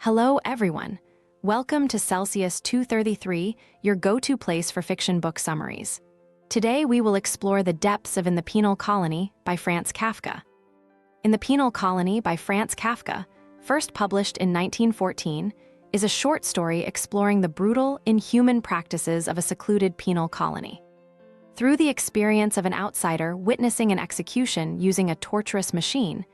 Hello, everyone. Welcome to Celsius 233, your go-to place for fiction book summaries. Today, we will explore the depths of In the Penal Colony by Franz Kafka. In the Penal Colony by Franz Kafka, first published in 1914, is a short story exploring the brutal, inhuman practices of a secluded penal colony. Through the experience of an outsider witnessing an execution using a torturous machine,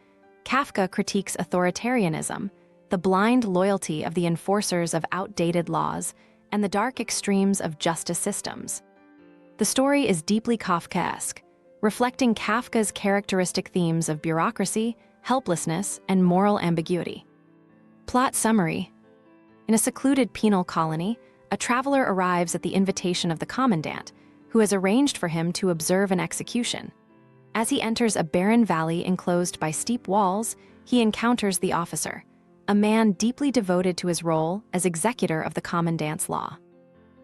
Kafka critiques authoritarianism, the blind loyalty of the enforcers of outdated laws, and the dark extremes of justice systems. The story is deeply Kafkaesque, reflecting Kafka's characteristic themes of bureaucracy, helplessness, and moral ambiguity. Plot summary. In a secluded penal colony, a traveler arrives at the invitation of the commandant, who has arranged for him to observe an execution. As he enters a barren valley enclosed by steep walls, he encounters the officer, a man deeply devoted to his role as executor of the commandant's law.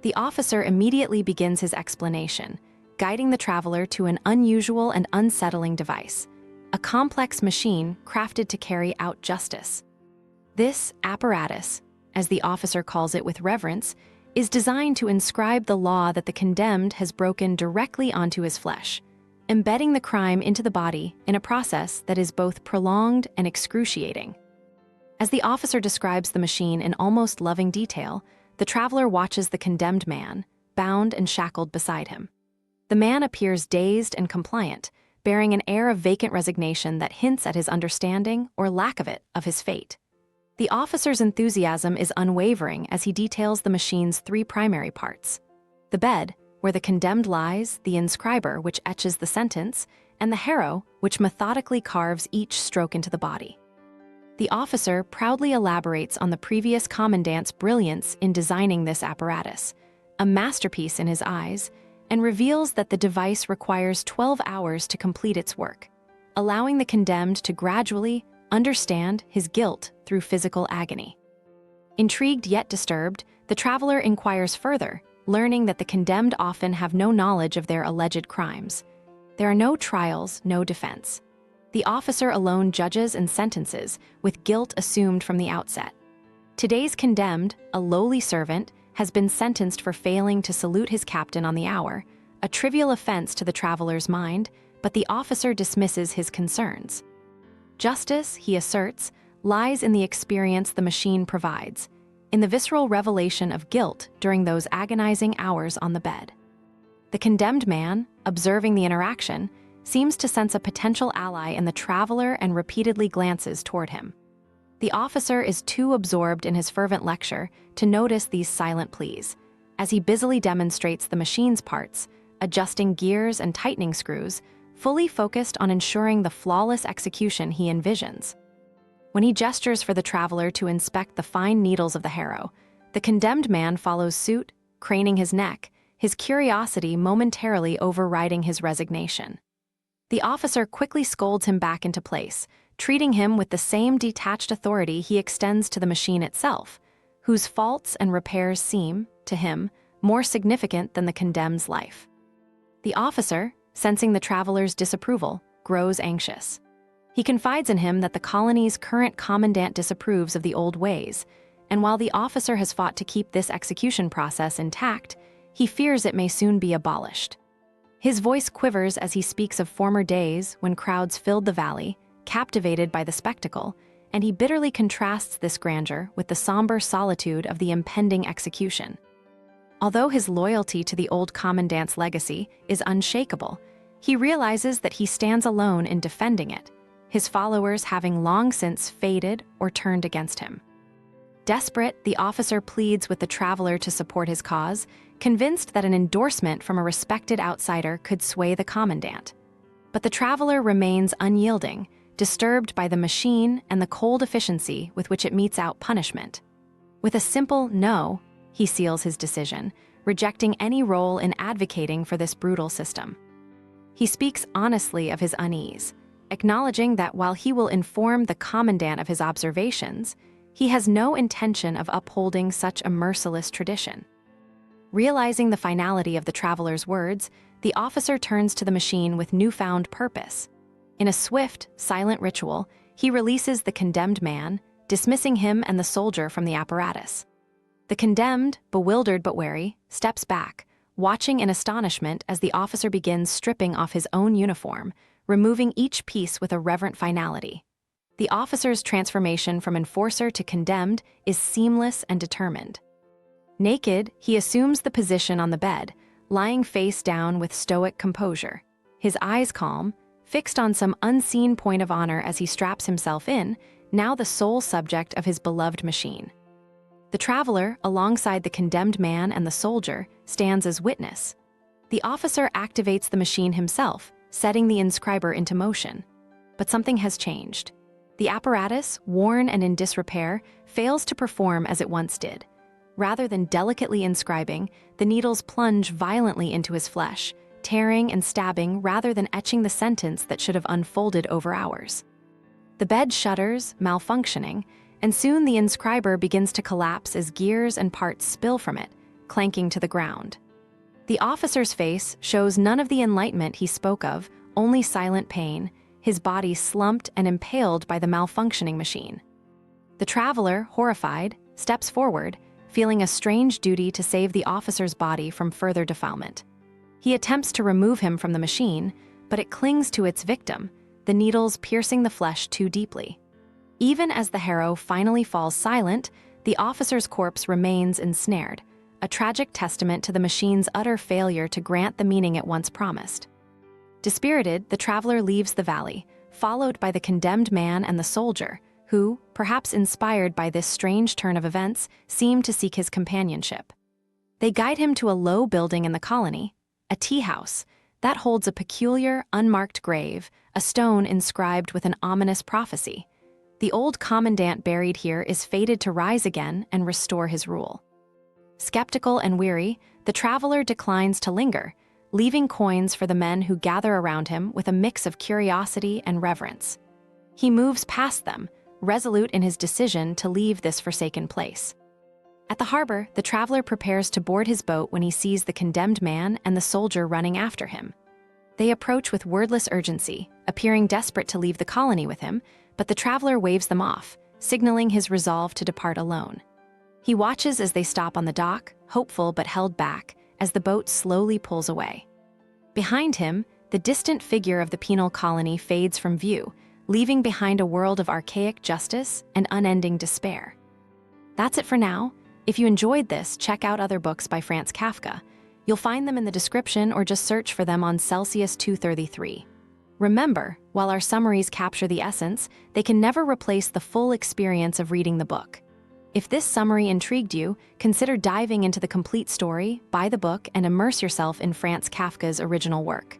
The officer immediately begins his explanation, guiding the traveler to an unusual and unsettling device, a complex machine crafted to carry out justice. This apparatus, as the officer calls it with reverence, is designed to inscribe the law that the condemned has broken directly onto his flesh, embedding the crime into the body in a process that is both prolonged and excruciating. As the officer describes the machine in almost loving detail, the traveler watches the condemned man, bound and shackled beside him. The man appears dazed and compliant, bearing an air of vacant resignation that hints at his understanding, or lack of it, of his fate. The officer's enthusiasm is unwavering as he details the machine's three primary parts: the bed, where the condemned lies, the inscriber, which etches the sentence, and the harrow, which methodically carves each stroke into the body. The officer proudly elaborates on the previous commandant's brilliance in designing this apparatus, a masterpiece in his eyes, and reveals that the device requires 12 hours to complete its work, allowing the condemned to gradually understand his guilt through physical agony. Intrigued yet disturbed, the traveler inquires further, learning that the condemned often have no knowledge of their alleged crimes. There are no trials, no defense. The officer alone judges and sentences, with guilt assumed from the outset. Today's condemned, a lowly servant, has been sentenced for failing to salute his captain on the hour, a trivial offense to the traveler's mind, but the officer dismisses his concerns. Justice, he asserts, lies in the experience the machine provides, in the visceral revelation of guilt during those agonizing hours on the bed. The condemned man, observing the interaction, seems to sense a potential ally in the traveler and repeatedly glances toward him. The officer is too absorbed in his fervent lecture to notice these silent pleas, as he busily demonstrates the machine's parts, adjusting gears and tightening screws, fully focused on ensuring the flawless execution he envisions. When he gestures for the traveler to inspect the fine needles of the harrow, the condemned man follows suit, craning his neck, his curiosity momentarily overriding his resignation. The officer quickly scolds him back into place, treating him with the same detached authority he extends to the machine itself, whose faults and repairs seem, to him, more significant than the condemned's life. The officer, sensing the traveler's disapproval, grows anxious. He confides in him that the colony's current commandant disapproves of the old ways, and while the officer has fought to keep this execution process intact, he fears it may soon be abolished. His voice quivers as he speaks of former days when crowds filled the valley, captivated by the spectacle, and he bitterly contrasts this grandeur with the somber solitude of the impending execution. Although his loyalty to the old commandant's legacy is unshakable, he realizes that he stands alone in defending it, his followers having long since faded or turned against him. Desperate, the officer pleads with the traveler to support his cause, convinced that an endorsement from a respected outsider could sway the commandant. But the traveler remains unyielding, disturbed by the machine and the cold efficiency with which it metes out punishment. With a simple no, he seals his decision, rejecting any role in advocating for this brutal system. He speaks honestly of his unease, acknowledging that while he will inform the commandant of his observations, he has no intention of upholding such a merciless tradition. Realizing the finality of the traveler's words, the officer turns to the machine with newfound purpose. In a swift, silent ritual, he releases the condemned man, dismissing him and the soldier from the apparatus. The condemned, bewildered but wary, steps back, watching in astonishment as the officer begins stripping off his own uniform, removing each piece with a reverent finality. The officer's transformation from enforcer to condemned is seamless and determined. Naked, he assumes the position on the bed, lying face down with stoic composure. His eyes calm, fixed on some unseen point of honor as he straps himself in, now the sole subject of his beloved machine. The traveler, alongside the condemned man and the soldier, stands as witness. The officer activates the machine himself, setting the inscriber into motion. But something has changed. The apparatus, worn and in disrepair, fails to perform as it once did. Rather than delicately inscribing, the needles plunge violently into his flesh, tearing and stabbing rather than etching the sentence that should have unfolded over hours. The bed shudders, malfunctioning, and soon the inscriber begins to collapse as gears and parts spill from it, clanking to the ground. The officer's face shows none of the enlightenment he spoke of, only silent pain, his body slumped and impaled by the malfunctioning machine. The traveler, horrified, steps forward, feeling a strange duty to save the officer's body from further defilement. He attempts to remove him from the machine, but it clings to its victim, the needles piercing the flesh too deeply. Even as the harrow finally falls silent, the officer's corpse remains ensnared, a tragic testament to the machine's utter failure to grant the meaning it once promised. Dispirited, the traveler leaves the valley, followed by the condemned man and the soldier, who, perhaps inspired by this strange turn of events, seem to seek his companionship. They guide him to a low building in the colony, a tea house, that holds a peculiar, unmarked grave, a stone inscribed with an ominous prophecy. The old commandant buried here is fated to rise again and restore his rule. Skeptical and weary, the traveler declines to linger, leaving coins for the men who gather around him with a mix of curiosity and reverence. He moves past them, resolute in his decision to leave this forsaken place. At the harbor, the traveler prepares to board his boat when he sees the condemned man and the soldier running after him. They approach with wordless urgency, appearing desperate to leave the colony with him, but the traveler waves them off, signaling his resolve to depart alone. He watches as they stop on the dock, hopeful but held back, as the boat slowly pulls away. Behind him, the distant figure of the penal colony fades from view, leaving behind a world of archaic justice and unending despair. That's it for now. If you enjoyed this, check out other books by Franz Kafka. You'll find them in the description or just search for them on Celsius 233. Remember, while our summaries capture the essence, they can never replace the full experience of reading the book. If this summary intrigued you, consider diving into the complete story, buy the book, and immerse yourself in Franz Kafka's original work.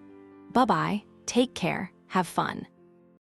Bye-bye, take care, have fun.